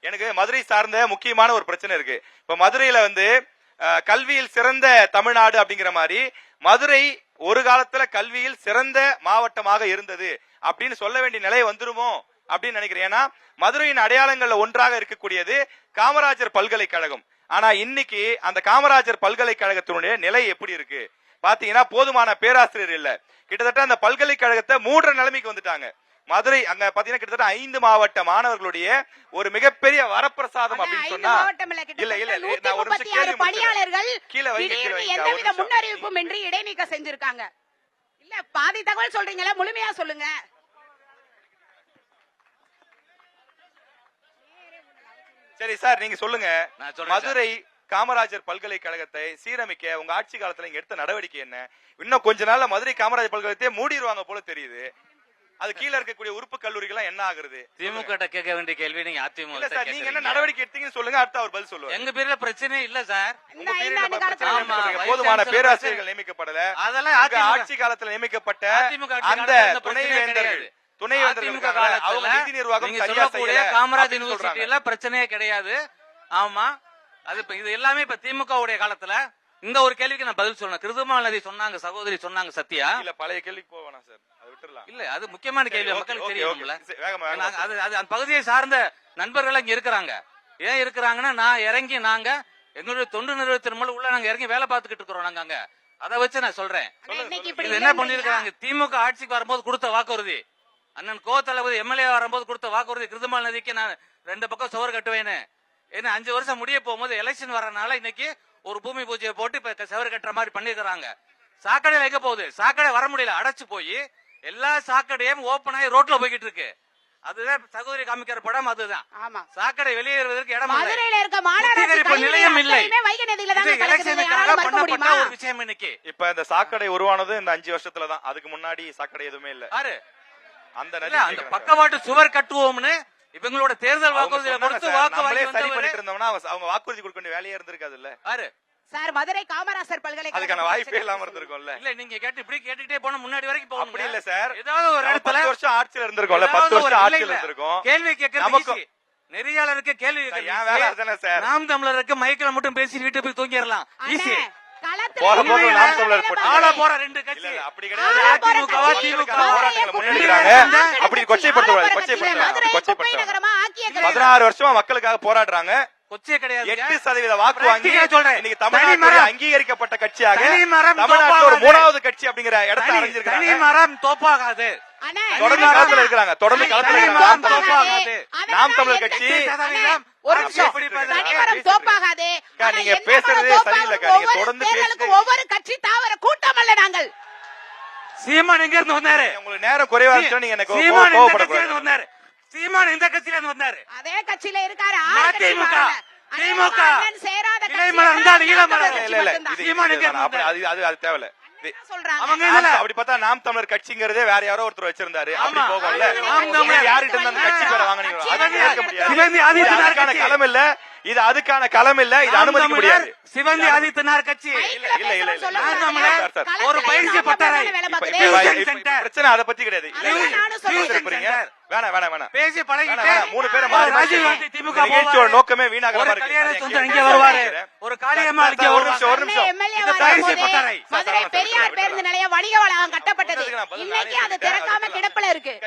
எனக்கு மதுரை சார்ந்த முக்கியமான ஒரு பிரச்சனை இருக்கு. இப்ப மதுரையில வந்து கல்வியில் சிறந்த தமிழ்நாடு அப்படிங்கிற மாதிரி மதுரை ஒரு காலத்துல கல்வியில் சிறந்த மாவட்டமாக இருந்தது அப்படின்னு சொல்ல வேண்டிய நிலை வந்துருமோ அப்படின்னு நினைக்கிறேன். ஏன்னா மதுரையின் அடையாளங்கள்ல ஒன்றாக இருக்கக்கூடியது காமராஜர் பல்கலைக்கழகம். ஆனா இன்னைக்கு அந்த காமராஜர் பல்கலைக்கழகத்தினுடைய நிலை எப்படி இருக்கு பாத்தீங்கன்னா, போதுமான பேராசிரியர் இல்ல. கிட்டத்தட்ட அந்த பல்கலைக்கழகத்தை மூடுற நிலைமைக்கு வந்துட்டாங்க. மதுரை அங்க பாத்தீங்கன்னா கிட்டத்தட்ட 5 மாவட்ட மாணவர்களுடைய ஒரு மிகப்பெரிய வரப்பிரசாதம் அப்படின்னு சொன்னா, இல்ல இல்ல நான் ஒரு நிமிஷம் கேள்வி பணியாளர்கள் கீழ வைங்க எந்தவித முன்னறிவிப்பும் இன்றி இடைநீக்கம் செஞ்சிருக்காங்க. இல்ல பாதி தகவல் சொல்றீங்களா, முழுமையா சொல்லுங்க. சரி சார், நீங்க சொல்லுங்க. மதுரை காமராஜர் பல்கலைக்கழகத்தை சீரமைக்க உங்க ஆட்சி காலத்துல இங்க எடுத்த நடவடிக்கை என்ன? இன்னும் கொஞ்ச நாள்ல மதுரை காமராஜர் பல்கலைக்கழகத்தை மூடிடுவாங்க போல தெரியுது. அது கீழ இருக்கக்கூடிய உறுப்பு கல்லூரிகள் என்ன ஆகுறது? திமுக கேட்க வேண்டிய கேள்வி நீங்க அதிமுக இல்ல சார், நீங்க என்ன நடவடிக்கை எடுத்தீங்கன்னு சொல்லுங்க, அடுத்து அவர் பதில் சொல்லுவார். எங்க பேர்ல பிரச்சனை இல்ல சார். உங்க பேர்ல போதுமான பேராசிரியர்கள் நியமிக்கப்படல. அதெல்லாம் ஆட்சி காலத்துல நியமிக்கப்பட்ட அந்த துணைவேந்தர்கள் அவங்க நிதி நிர்வாகம் சரியா செய்யல. காமராஜ் யூனிவர்சிட்டியில பிரச்சனையே கிடையாது. ஆமா, அது இது எல்லாமே இப்ப திமுக உடைய காலத்துல. இந்த ஒரு கேள்விக்கு நான் பதில் சொல்லணும். கிருதுமால் நதி சொன்னாங்க, சகோதரி சொன்னாங்க சத்யா. இல்ல பழைய கேள்விக்கு போவேனா சார், அது விட்டுறலாம். இல்ல அது முக்கியமான கேள்வி, மக்களுக்கு தெரியும்ல. அது அந்த பகுதியை சார்ந்த நண்பர்கள் இங்க இருக்கிறாங்க. ஏன் இருக்கிறாங்கன்னா, நான் இறங்கி நாங்க எங்களுடைய தொண்டு நிறுவனத்தின் மூலம் உள்ள நாங்க இறங்கி வேலை பார்த்துக்கிட்டு இருக்கிறோம். நாங்க அங்க அதை வச்சு நான் சொல்றேன். என்ன பண்ணிருக்காங்க, திமுக ஆட்சிக்கு வரும்போது கொடுத்த வாக்குறுதி, அண்ணன் கோ தளபதி எம்எல்ஏ வரும்போது கொடுத்த வாக்குறுதி, கிருதுமால் நதிக்கு நான் 2 பக்கம் சுவர் கட்டுவேன்னு. ஏன்னா 5 வருஷம் முடிய போகும்போது எலெக்ஷன் வரனால இன்னைக்கு ஒரு பூமி பூஜையை போட்டு இப்ப சவர் கட்டுற மாதிரி பண்ணிருக்காங்க. சாக்கடை வைக்க போகுது, சாக்கடை வர முடியல, அடைச்சு போய் எல்லா சாக்கடையும் ஓபன் ஆகி ரோட்ல போய்கிட்டு இருக்கு. அதுதான் சகோதரி காமிக்கிற படம். அதுதான் சாக்கடை வெளியேறுவதற்கு இடம் நிலையம் இல்லை. எலெக்ஷனுக்காக பண்ணப்பட்ட ஒரு விஷயம் இன்னைக்கு. இப்ப இந்த சாக்கடை உருவானது இந்த 5 வருஷத்துலதான். அதுக்கு முன்னாடி சாக்கடை எதுவுமே இல்ல. அந்த பக்கவாட்டு சுவர் கட்டுவோம்னு இவங்களோட தேர்தல் வாக்குறுதியை கொடுத்து சரி பண்ணிட்டு இருந்தோம்னா அவங்க வாக்குறுதி கொடுக்க வேண்டிய வேலையே இருந்திருக்காது இல்ல சார். மதுரை காமராஜர் பல்கலைக்கழகம் அதுக்கான வாய்ப்பே இல்லாம இருந்திருக்கும்ல. இல்ல நீங்க கேட்டு இப்படி கேட்டுட்டே போனா முன்னாடி வரைக்கும் போக அப்படி இல்ல சார். ஏதாவது ஒரு இடத்துல 10 வருஷம் ஆட்சியில இருந்திருக்கும்ல, 10 வருஷம் ஆட்சியில இருந்திருக்கும். கேள்வி கேட்கறது நெறியாளருக்கு கேள்வி ஏன் வேலை அதுதானே சார். நாம் தமிழருக்கு மைக்கில் மட்டும் பேசி வீட்டு போய் தூங்கிடலாம். ஈஸி போற போது நாம் தமிழர் போட்டு ஆள போற 2 கட்சி அப்படி கிடையாது. போராட்டங்களை முன்னெடுக்கிறாங்க. அப்படி கொச்சைப்படுத்தக்கூடாது. கொச்சைப்படுத்த 16 வருஷமா மக்களுக்காக போராடுறாங்க. கொச்சை கிடையாது. 8% வாக்கு வாங்கி இன்னைக்கு தமிழ்நாட்டில் அங்கீகரிக்கப்பட்ட கட்சியாக தமிழ்நாட்டில் ஒரு 3வது கட்சி அப்படிங்கிற இடத்தை அடைஞ்சிருக்காங்க. தனி மரம் தோப்பாகாது. தொடர்ந்து களத்துல இருக்கிறாங்க. தொடர்ந்து களத்துல இருக்காங்க. நாம் தமிழர் கட்சி ஒரு நிமிஷம் தோப்பாகாது. நீங்க பேசுறதே சரியில்லைக்கா. நீங்க தொடர்ந்து பேசுங்க. ஒவ்வொரு கட்சி தாவர கூட்டம் அல்ல நாங்கள். சீமான் எங்க இருந்து வந்தாரு? உங்களுக்கு நேரம் குறைவா இருந்துச்சு, நீங்க எனக்கு சீமான் வந்தாரு. சீமான் இந்த கட்சியில இருந்து வந்தாரு. அதே கட்சியில இருக்காரு. அதிமுக திமுக சேராத அது தேவையில்ல. அப்படி பார்த்தா நாம் தமிழர் கட்சிங்கிறதே வேற யாரோ ஒருத்தர் வச்சிருந்தாரு. அப்படி போகல. யார்கிட்ட இருந்து அந்த கட்சி பேரை வாங்குனீங்களோ அதை கேட்க முடியாது. அதுக்கான களம் இல்ல, இது அதுக்கான களம் இல்ல, இது அனுமதிக்க முடியாது. சிவந்தி ஆதித்தனார் கட்சி இல்ல இல்ல இல்ல ஒரு பயிற்சி பட்டறை பிரச்சனை அதை பத்தி கிடையாது. வேணாம் வேணாம் வேணாம் பேசி பழகிட்டு 3 பேரை மாறி திமுக நிகழ்ச்சியோட நோக்கமே வீணாக ஒரு காளியம்மா ஒரு நிமிஷம் பெரியார் பேருந்து நிலையம் வணிக வளாகம் கட்டப்பட்டது. இன்னைக்கு அது திறக்காம கிடப்பில இருக்கு.